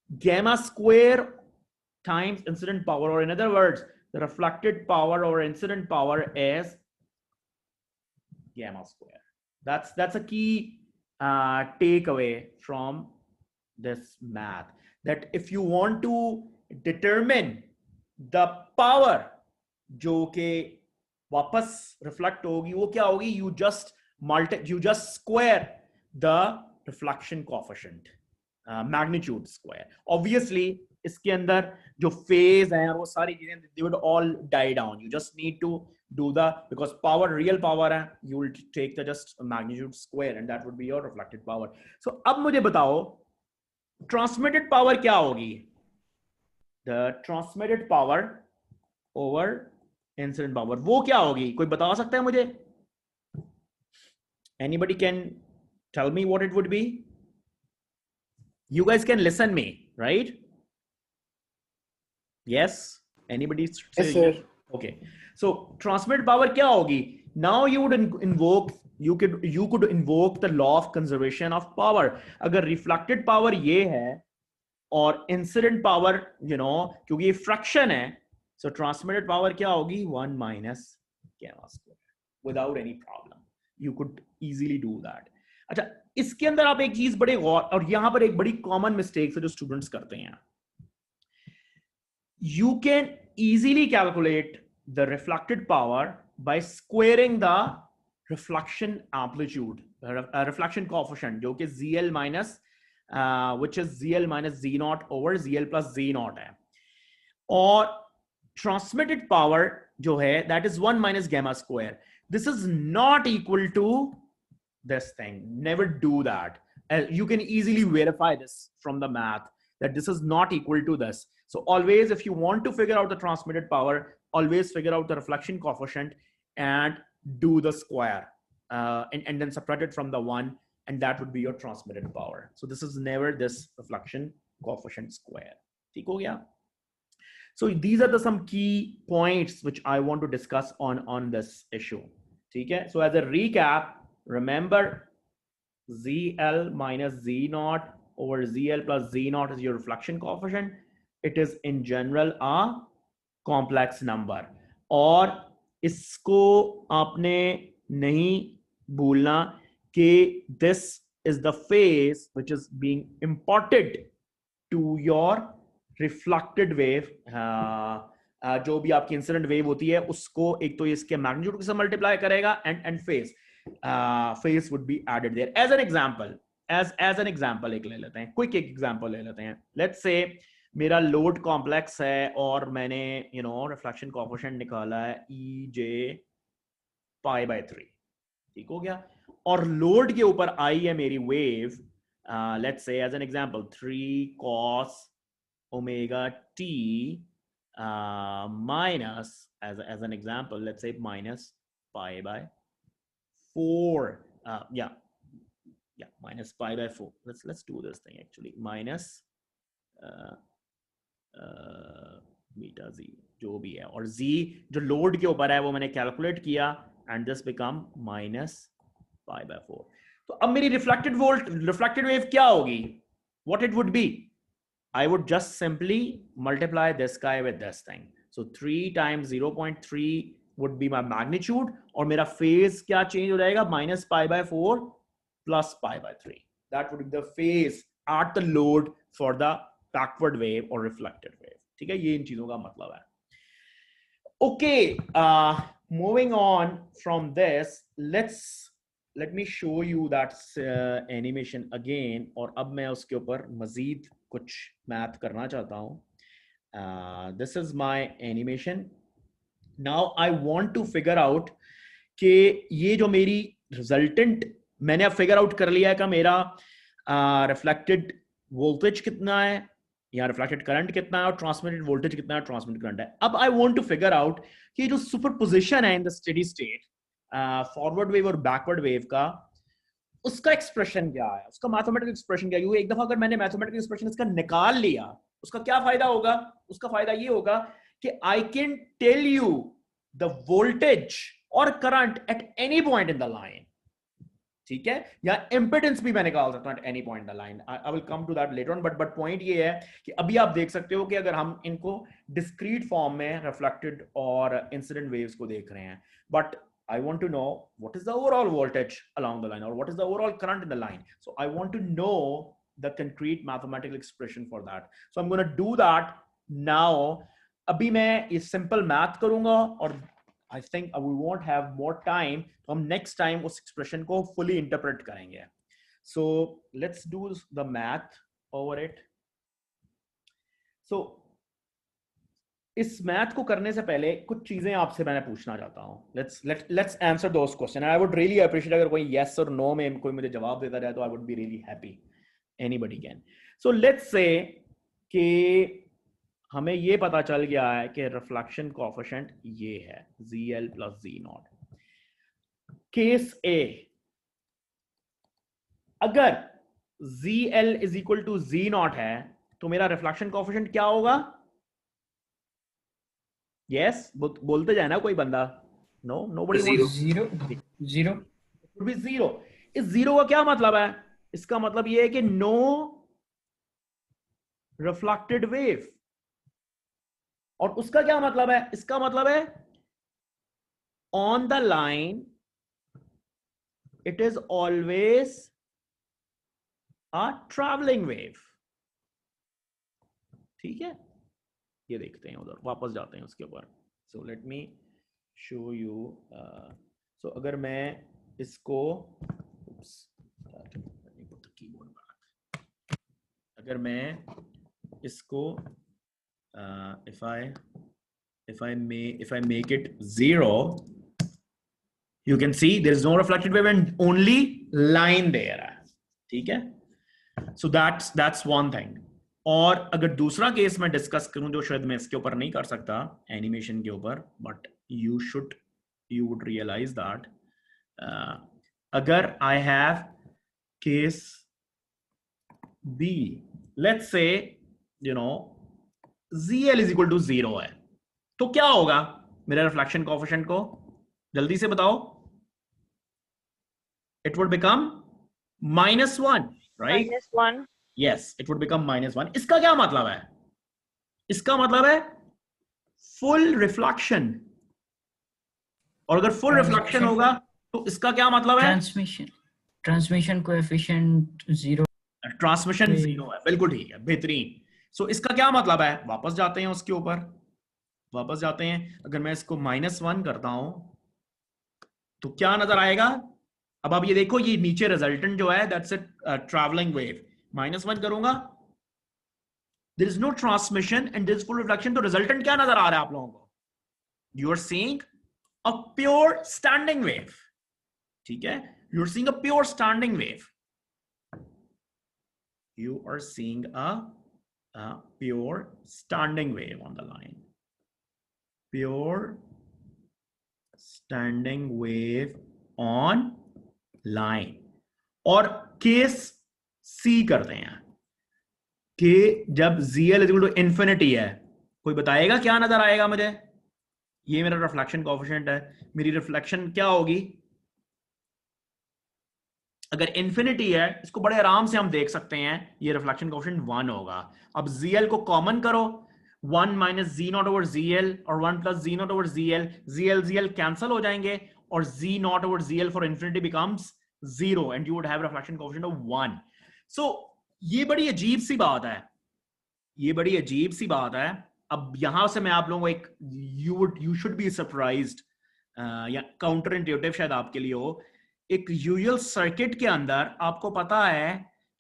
gamma square times incident power, or in other words, the reflected power or incident power is gamma square. That's a key takeaway from this math, that if you want to determine the power जो के वापस reflect होगी, वो क्या होगी? You just square the reflection coefficient, magnitude square. Obviously इसके अंदर जो फेज है वो सारी चीजें they would all die down. You just need to do the, because power real power है, you will take the just magnitude square and that would be your reflected power. So अब मुझे बताओ transmitted power क्या होगी? The transmitted power over incident power वो क्या होगी, कोई बता सकता है मुझे? Anybody can tell me what it would be? You guys can listen me, right? Yes? Anybody say Yes, sir. yes? Okay. So transmit power क्या होगी? Now you would invoke, you could invoke the law of conservation of power. अगर reflected power ये है और incident power, you know, क्योंकि ये fraction है, so transmitted power क्या होगी? 1 minus gamma square without any problem. You could easily do that. अच्छा, इसके अंदर आप एक चीज बड़े गौर, और यहां पर एक बड़ी कॉमन मिस्टेक है जो स्टूडेंट्स करते हैं. You can easily calculate the reflected power by squaring the reflection amplitude, reflection coefficient, जो कि ZL minus, which is ZL minus Z naught over ZL plus Z naught है. और transmitted power जो है, that is 1 minus gamma square. This is not equal to this thing. Never do that. You can easily verify this from the math that this is not equal to this. So always, if you want to figure out the transmitted power, always figure out the reflection coefficient and do the square, and then subtract it from the 1, and that would be your transmitted power. So this is never this reflection coefficient square. ठीक हो गया? So these are the some key points which I want to discuss on this issue. ठीक है? So as a recap, remember ZL minus Z naught over ZL plus Z naught is your reflection coefficient. It is in general a complex number. और इसको आपने नहीं भूलना कि this is the phase which is being imparted to your reflected wave. जो भी आपकी incident wave होती है उसको एक तो इसके मैग्नीट्यूड से मल्टीप्लाई करेगा and phase would be added there. As an example, as an example एक ले लेते हैं, क्विक एग्जांपल ले लेते हैं. लेट्स से मेरा लोड कॉम्प्लेक्स है और मैंने रिफ्लेक्शन कोएफिशिएंट निकाला है EJ π/3. ठीक हो गया? और लोड के ऊपर आई है मेरी wave, let's say as an example 3 cos omega t minus, as an example, let's say minus π/4. Minus π/4. Let's do this thing actually. Minus beta z जो भी है, और z जो लोड के ऊपर है वो मैंने कैलकुलेट किया एंड दिस बिकम minus π/4. तो अब मेरी रिफ्लेक्टेड वेव क्या होगी? What it would be? I would just simply multiply this guy with this thing. So 3 times 0.3 would be my magnitude, और मेरा phase क्या change हो जाएगा? minus π/4 plus π/3. That would be the phase at the load for the backward wave or reflected wave. ठीक है? ये इन चीजों का मतलब है. Okay, moving on from this, let me show you that animation again. और अब मैं उसके ऊपर मजीद कुछ मैथ करना चाहता हूं. This is my animation. Now I want to figure out कि ये जो मेरी रिजल्टेंट, मैंने अब फिगर आउट कर लिया है कि मेरा रिफ्लेक्टेड वोल्टेज कितना है या रिफ्लेक्टेड करंट कितना है और ट्रांसमिटेड वोल्टेज कितना है, ट्रांसमिटेड करंट है. अब I want to figure out कि जो सुपरपोजिशन है in the steady state forward wave और बैकवर्ड वेव का, उसका एक्सप्रेशन क्या है, उसका मैथमेटिकल एक्सप्रेशन क्या है. क्योंकि एक दफा अगर मैंने मैथमेटिकल एक्सप्रेशन इसका निकाल लिया, उसका क्या फायदा होगा? उसका फायदा ये होगा कि I can tell you the voltage और current at any point in the line. ठीक है? या इंपेडेंस भी मैं निकाल सकता हूं at any point in the line. I will come to that later on. But point ये है कि अभी आप देख सकते हो कि अगर हम इनको डिस्क्रीट फॉर्म में रिफ्लेक्टेड और इंसिडेंट वेव्स को देख रहे हैं, but I want to know what is the overall voltage along the line or what is the overall current in the line. So I want to know the concrete mathematical expression for that. So I'm going to do that now. अभी मैं ये simple math करूँगा और I think we won't have more time. तो हम next time उस expression को fully interpret करेंगे. So let's do the math over it. So इस मैथ को करने से पहले कुछ चीजें आपसे मैंने पूछना चाहता हूं. Let's answer those question. I would really appreciate अगर कोई यस और नो में कोई मुझे जवाब देता जाए तो I would be really happy. Anybody can. So let's say कि हमें ये पता चल गया है कि रिफ्लेक्शन कोएफिशिएंट ये है ZL प्लस Z0। केस ए, अगर ZL is equal to Z0 है तो मेरा रिफ्लेक्शन कोएफिशिएंट क्या होगा? यस, बोलते जाए ना कोई बंदा। No, nobody wants zero zero be zero. इस जीरो का क्या मतलब है? इसका मतलब ये है कि नो रिफ्लेक्टेड वेव। और उसका क्या मतलब है? इसका मतलब है on the line it is always a travelling wave. ठीक है, ये देखते हैं, उधर वापस जाते हैं उसके ऊपर। So let me show you. So अगर मैं इसको कीबोर्ड बैक, अगर मैं इसको if I make it 0, you can see there is no reflected wave and only line there है। ठीक है, so that's one thing। और अगर दूसरा केस मैं डिस्कस करूं जो शायद मैं इसके ऊपर नहीं कर सकता एनिमेशन के ऊपर, but you would realize that अगर I have case B, let's say ZL is equal to 0 है, तो क्या होगा मेरे रिफ्लेक्शन कोएफिशिएंट को? जल्दी से बताओ। It would become -1, right? -1. Yes, it would become -1। इसका क्या मतलब है? इसका मतलब है फुल रिफ्लेक्शन। और अगर फुल रिफ्लेक्शन होगा तो इसका क्या मतलब है? Transmission coefficient 0। ट्रांसमिशन 0 है, बिल्कुल ठीक है, बेहतरीन। सो इसका क्या मतलब है? वापस जाते हैं उसके ऊपर, वापस जाते हैं। अगर मैं इसको -1 करता हूं तो क्या नजर आएगा? अब आप ये देखो, ये नीचे रिजल्टेंट जो है दैट्स अ ट्रैवलिंग वेव। -1 करूंगा, there is no transmission and there is full reflection, तो रिजल्टेंट क्या नजर आ रहा है आप लोगों को? You are seeing a pure standing wave. ठीक है, you are seeing a pure standing wave. You are seeing a pure standing wave on the line. Pure standing wave on line। और केस सी करते हैं कि जब ZL इक्वल टू इंफिनिटी है, कोई बताएगा क्या नजर आएगा मुझे? ये मेरा रिफ्लेक्शन कोएफिशिएंट है, मेरी रिफ्लेक्शन क्या होगी? अगर इंफिनिटी है, इसको बड़े आराम से हम देख सकते हैं, ये रिफ्लेक्शन कोएफिशिएंट 1 होगा। अब ZL को कॉमन करो, 1 माइनस Z0 ओवर ZL और 1 plus Z0 over ZL, ZL cancel हो जाएंगे और Z0 over ZL for infinity becomes 0 and you would have reflection coefficient of 1। So ये बड़ी अजीब सी बात है, ये बड़ी अजीब सी बात है। अब यहां से मैं आप लोगों को एक यू शुड बी सरप्राइज्ड या काउंटर इंट्यूटिव शायद आपके लिए हो। एक यूजुअल सर्किट के अंदर आपको पता है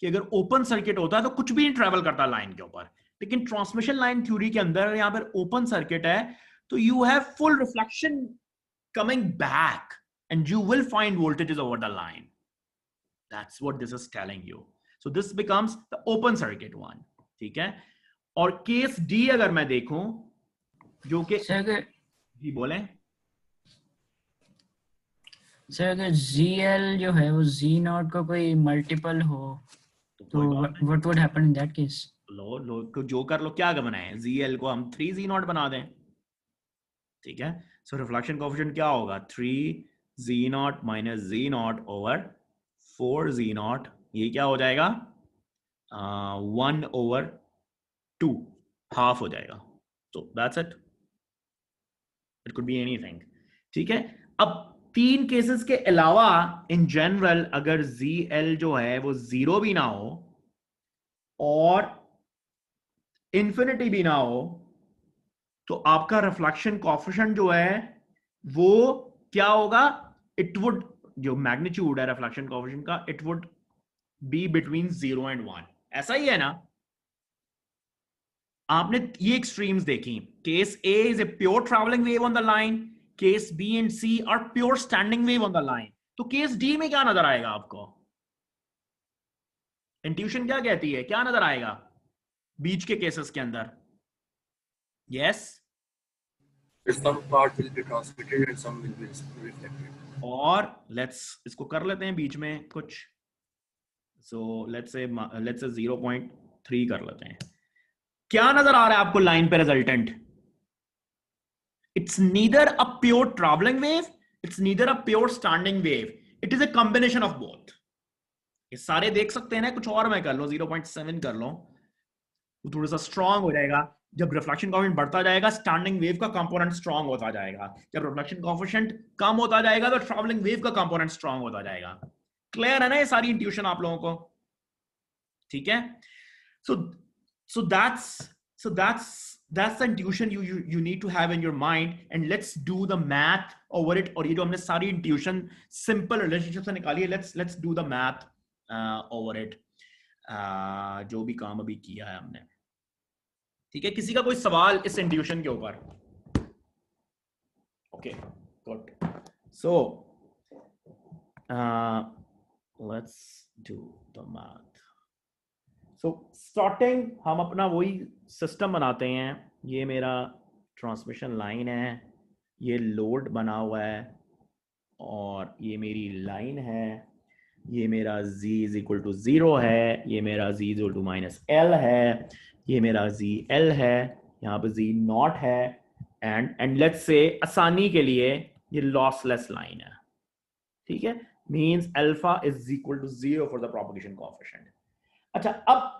कि अगर ओपन सर्किट होता है तो कुछ भी नहीं ट्रेवल करता लाइन के ऊपर, लेकिन ट्रांसमिशन लाइन थ्योरी के अंदर यहां पर ओपन सर्किट है तो you have full reflection coming back and you will find voltages over the line. That's what this is telling you. So this becomes the open circuit one. ठीक है, और case D अगर मैं देखूं जो कि जी बोलें सर, अगर ZL जो है वो Z0 का कोई मल्टीपल हो तो what would happen in that case? लो जो कर लो, क्या बनाए ZL को हम 3Z0 बना दें। ठीक है, सो रिफ्लेक्शन कोएफिशिएंट क्या होगा? 3Z0 minus Z0 over 4Z0। ये क्या हो जाएगा? 1 ओवर 2, हाफ हो जाएगा। तो that's it, it could be anything. ठीक है, अब 3 केसेस के अलावा इन जनरल अगर ZL जो है वो 0 भी ना हो और इंफिनिटी भी ना हो तो आपका रिफ्लेक्शन कोएफिशिएंट जो है वो क्या होगा? इट वुड, जो मैग्नीट्यूड है रिफ्लेक्शन कोएफिशिएंट का, it would be between 0 and 1। ऐसा ही है ना? आपने ये एक्सट्रीम्स देखी। Case A is a pure travelling wave on the line, case B and C are pure standing wave on the line. तो केस डी में क्या नजर आएगा आपको? इंट्यूशन क्या कहती है, क्या नजर आएगा बीच के केसेस के अंदर? Yes. Some part will be transmitted and some will be reflected. और let's इसको कर लेते हैं बीच में कुछ, so let's say 0.3 कर लेते हैं. क्या नजर आ रहा है आपको लाइन पे resultant? It's neither a pure traveling wave, it's neither a pure standing wave. It is a combination of both. ये सारे देख सकते हैं ना. कुछ और मैं कर लो, 0.7 कर लो, वो थोड़ा सा स्ट्रांग हो जाएगा. जब रिफ्लेक्शन कोएफिशिएंट बढ़ता जाएगा, स्टैंडिंग वेव का कंपोनेंट स्ट्रांग होता जाएगा. जब रिफ्लेक्शन कोएफिशिएंट कम होता जाएगा तो ट्रैवलिंग वेव का कंपोनेंट स्ट्रांग होता जाएगा. क्लियर है ना ये सारी इंट्यूशन आप लोगों को? ठीक है. So that's the intuition you need to have in your mind, and let's do the math over it. और ये जो हमने सारी intuition simple relationship से निकाली है, let's do the math over it. जो भी काम अभी किया है हमने. ठीक है. किसी का कोई सवाल इस intuition के ऊपर? Okay, good. So let's do the math. So starting हम अपना वही सिस्टम बनाते हैं. ये मेरा ट्रांसमिशन लाइन है, ये लोड बना हुआ है, और ये मेरी लाइन है. ये मेरा z इज इक्वल टू 0 है, ये मेरा z is equal to -l है, ये मेरा z l है, यहाँ पे z नॉट है, एंड लेट्स से आसानी के लिए ये लॉसलेस लाइन है. ठीक है. Means alpha is equal to 0 for the propagation coefficient. अच्छा, अब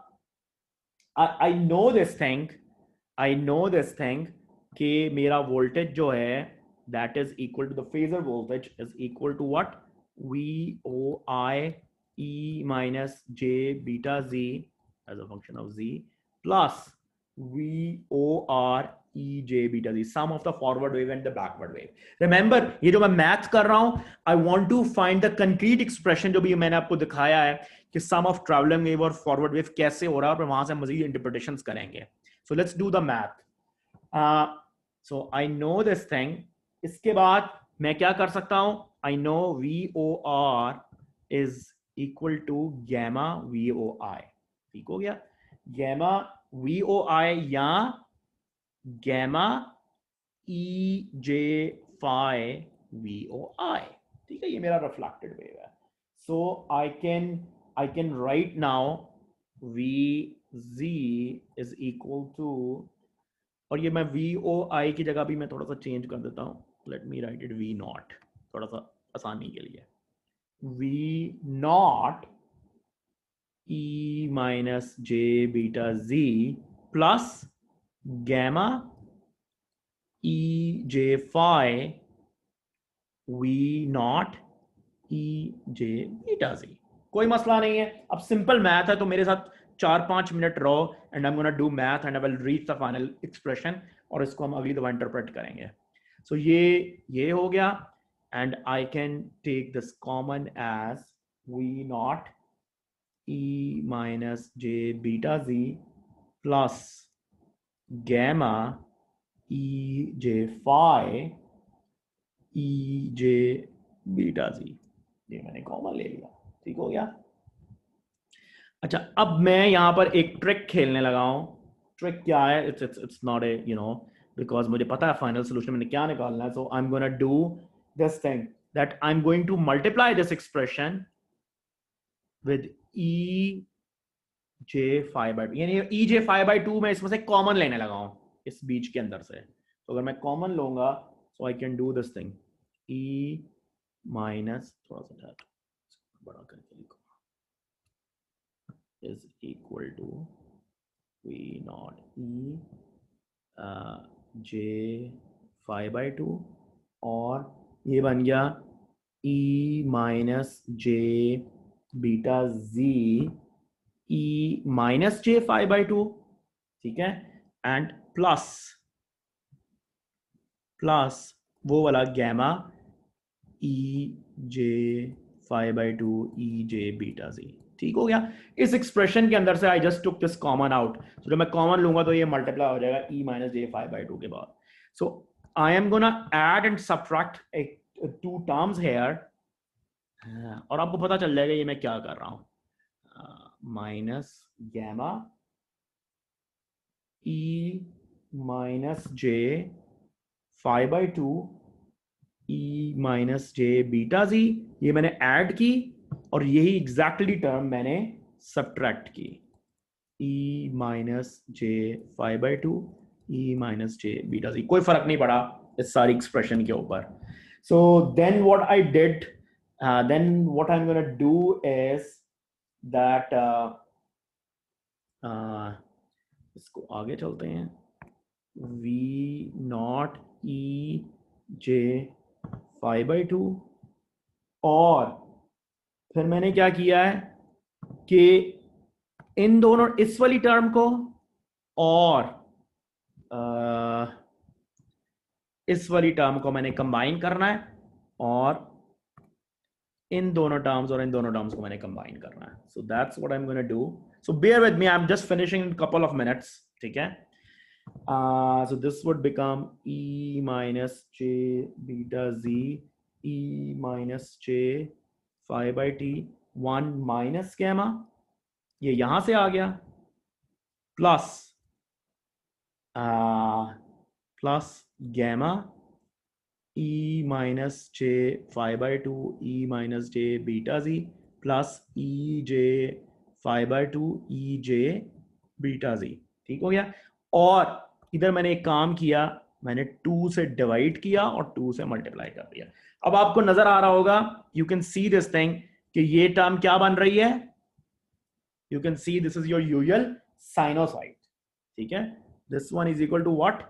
I know this thing कि मेरा वोल्टेज जो है that is equal to the phasor voltage is equal to what? VOI E minus J beta Z as a function of Z plus VOR E J beta Z, sum of the forward wave and the backward wave. Remember, ये जो मैं math कर रहा हूं, I want to find the concrete expression जो भी मैंने आपको दिखाया है कि sum of traveling wave और forward wave कैसे हो रहा है, और वहां से मजीद इंटरप्रिटेशंस करेंगे. So let's do the math. So I know this thing. इसके बाद मैं क्या कर सकता हूं? I know VOR is equal to gamma VOI. ठीक हो गया? Gamma VOI या gamma EJ phi VOI. ठीक है. ये मेरा रिफ्लेक्टेड वेव है. So I can write now VZ is equal to, और ये मैं VOI की जगह भी मैं थोड़ा सा चेंज कर देता हूँ. Let me write it V naught, थोड़ा सा आसानी के लिए. V naught E minus J beta Z plus gamma E J phi V naught E J beta Z. कोई मसला नहीं है. अब सिंपल मैथ है तो मेरे साथ 4-5 मिनट रहो, and I am gonna do math and I will reach the final expression, और इसको हम अगली दफा इंटरप्रेट करेंगे. सो ये हो गया, and I can take this common as V naught E minus J beta Z plus gamma E J phi E J beta Z. ये मैंने कॉमन ले लिया. ठीक हो गया. अच्छा, अब मैं यहां पर एक ट्रिक खेलने लगा हूं. ट्रिक क्या है? इट्स नॉट ए बिकॉज मुझे पता है फाइनल सोल्यूशन मैंने क्या निकालना है. So I am gonna do this thing that I am going to multiply this expression with E J phi by 2, यानी E J phi by 2 मैं इसमें से कॉमन लेने लगा हूं इस बीच के अंदर से. तो अगर मैं कॉमन लूंगा, so I can do this thing E minus थोड़ा सा बड़ा करके लिखो is equal to V naught E J phi by 2, और ये बन गया E minus J beta Z E minus J phi by 2. ठीक है. एंड प्लस वो वाला gamma E J phi by 2 E J beta Z. ठीक हो गया. इस एक्सप्रेशन के अंदर से I just took this common out. So जब मैं कॉमन लूंगा तो ये मल्टीप्लाई हो जाएगा E minus J phi by 2 के बाद. So I am gonna add and subtract 2 terms here, और आपको पता चल जाएगा ये मैं क्या कर रहा हूं. Minus gamma E minus J five by two E minus J beta z, ये मैंने ऐड की और यही एग्जैक्टली टर्म मैंने सब्ट्रैक्ट की, E minus J five by two E minus J beta z, कोई फर्क नहीं पड़ा इस सारी एक्सप्रेशन के ऊपर. So then what I did, then what I'm going to do is that इसको आगे चलते हैं, v नॉट e j 5/2, और फिर मैंने क्या किया है कि इन दोनों, इस वाली टर्म को और इस वाली टर्म को मैंने कंबाइन करना है, और इन दोनों टर्म्स और इन दोनों टर्म्स को मैंने कंबाइन करना है. So that's what I am gonna do. So bear with me, I am just finishing in couple of minutes. ठीक है. So this would become e minus j beta z e minus j 5/t 1 minus gamma, ये यहां से आ गया, plus gamma e minus j 5/2 e minus j beta z plus e j 5/2 e j beta z. ठीक हो गया. और इधर मैंने एक काम किया, मैंने 2 से डिवाइड किया और 2 से मल्टीप्लाई कर दिया. अब आपको नजर आ रहा होगा, you can see this thing, कि ये टर्म क्या बन रही है. You can see this is your usual sinusoid. ठीक है. This one is equal to what,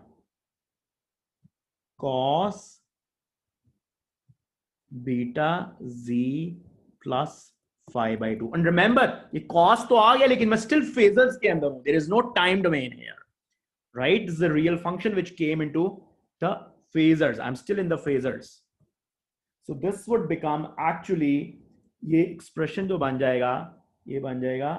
cos beta z plus 5/2. And remember, ये cos तो आ गया, लेकिन मैं स्टिल फेजर्स के अंदर हूं. There is no time domain here, right. This is the real function which came into the phasors. I am still in the phasors. So this would become actually, ये expression जो बन जाएगा, ये बन जाएगा,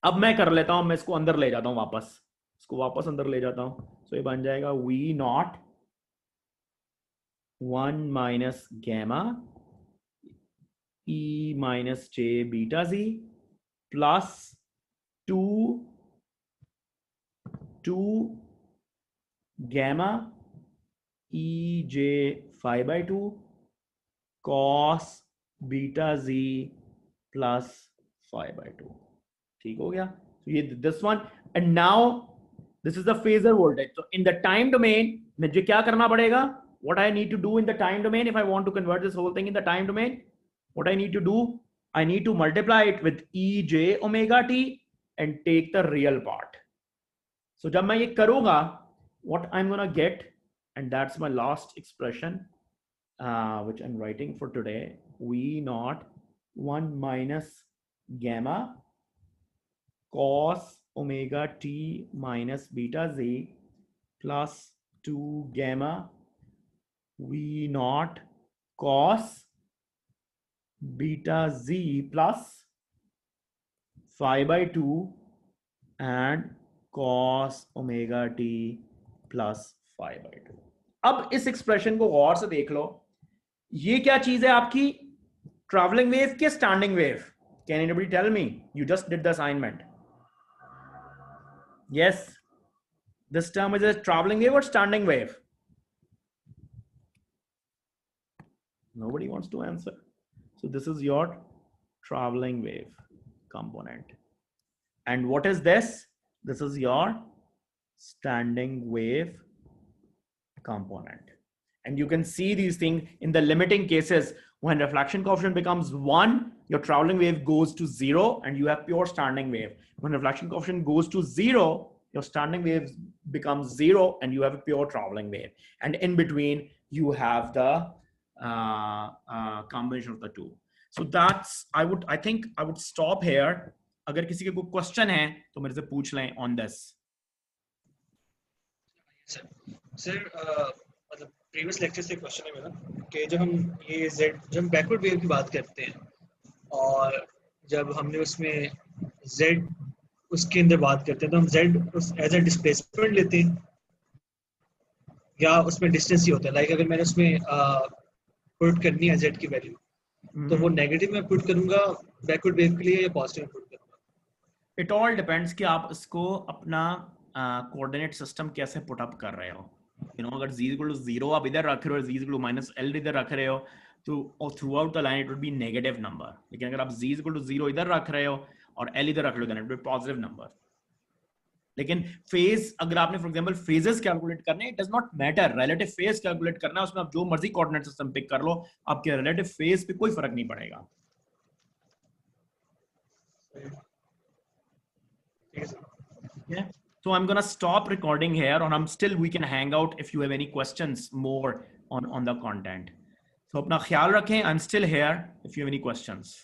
अब मैं कर लेता हूं, मैं इसको अंदर ले जाता हूं वापस, इसको वापस अंदर ले जाता हूं. सो ये बन जाएगा v not 1 minus gamma e minus j beta z plus 2 gamma e j 5/2 cos beta z plus 5/2. ठीक हो गया. So ये this one, and now this is the phasor voltage. So in the time domain मुझे क्या करना पड़ेगा? What I need to do in the time domain, if I want to convert this whole thing in the time domain, what I need to do, I need to multiply it with e j omega t and take the real part. So जब मैं ये करूँगा, what I'm gonna get, and that's my last expression, which I'm writing for today, v naught 1 minus gamma cos omega t minus beta z plus 2 gamma v naught cos beta z plus 5/2 and cos omega t plus 5/2. अब इस expression को गौर से देख लो. ये क्या चीज है आपकी? ट्रैवलिंग वेव के standing wave? Can anybody tell me? You just did the assignment. Yes, this term is a traveling wave or standing wave? Nobody wants to answer. So this is your traveling wave component. And what is this? This is your standing wave component. And you can see these things in the limiting cases. When reflection coefficient becomes 1, your traveling wave goes to 0 and you have pure standing wave. When reflection coefficient goes to 0, your standing wave becomes 0 and you have a pure traveling wave. And in between, you have the combination of the two. So that's, I think I would stop here. अगर किसी के कोई question है तो मेरे से पूछ लें on this. सर मतलब प्रीवियस लेक्चर से क्वेश्चन है मेरा कि जब हम ये जब हम बैकवर्ड वेव की बात करते हैं और जब हमने उसमें z उसके अंदर बात करते हैं तो हम z एज ए डिस्प्लेसमेंट लेते हैं या उसमें डिस्टेंस ही होता है. लाइक अगर मैंने उसमें पुट करनी है z की वैल्यू तो वो नेगेटिव में पुट करूंगा बैकवर्ड वेव के लिए या पॉजिटिव में पुट करूंगा? इट ऑल डिपेंड्स कि आप इसको अपना कोऑर्डिनेट सिस्टम कैसे पुट अप कर रहे हो। अगर z इक्वल टू 0 आप इधर रख रहे हो, z equal to minus l इधर रख रहे हो, तो throughout the line it would be negative number. लेकिन अगर आप z इक्वल टू 0 इधर रख रहे हो और l इधर रख लो, then it would be positive number. लेकिन फेज, अगर आपने फॉर एग्जांपल फेजेस कैलकुलेट करने, it does not matter, relative phase calculate करना है, उसमें आप जो मर्जी कोऑर्डिनेट सिस्टम पिक कर लो, आपके रिलेटिव फेज पे कोई फर्क नहीं पड़ेगा। Yeah. So I'm gonna stop recording here, and we can hang out if you have any questions more on the content. So अपना ख्याल रखें, I'm still here if you have any questions.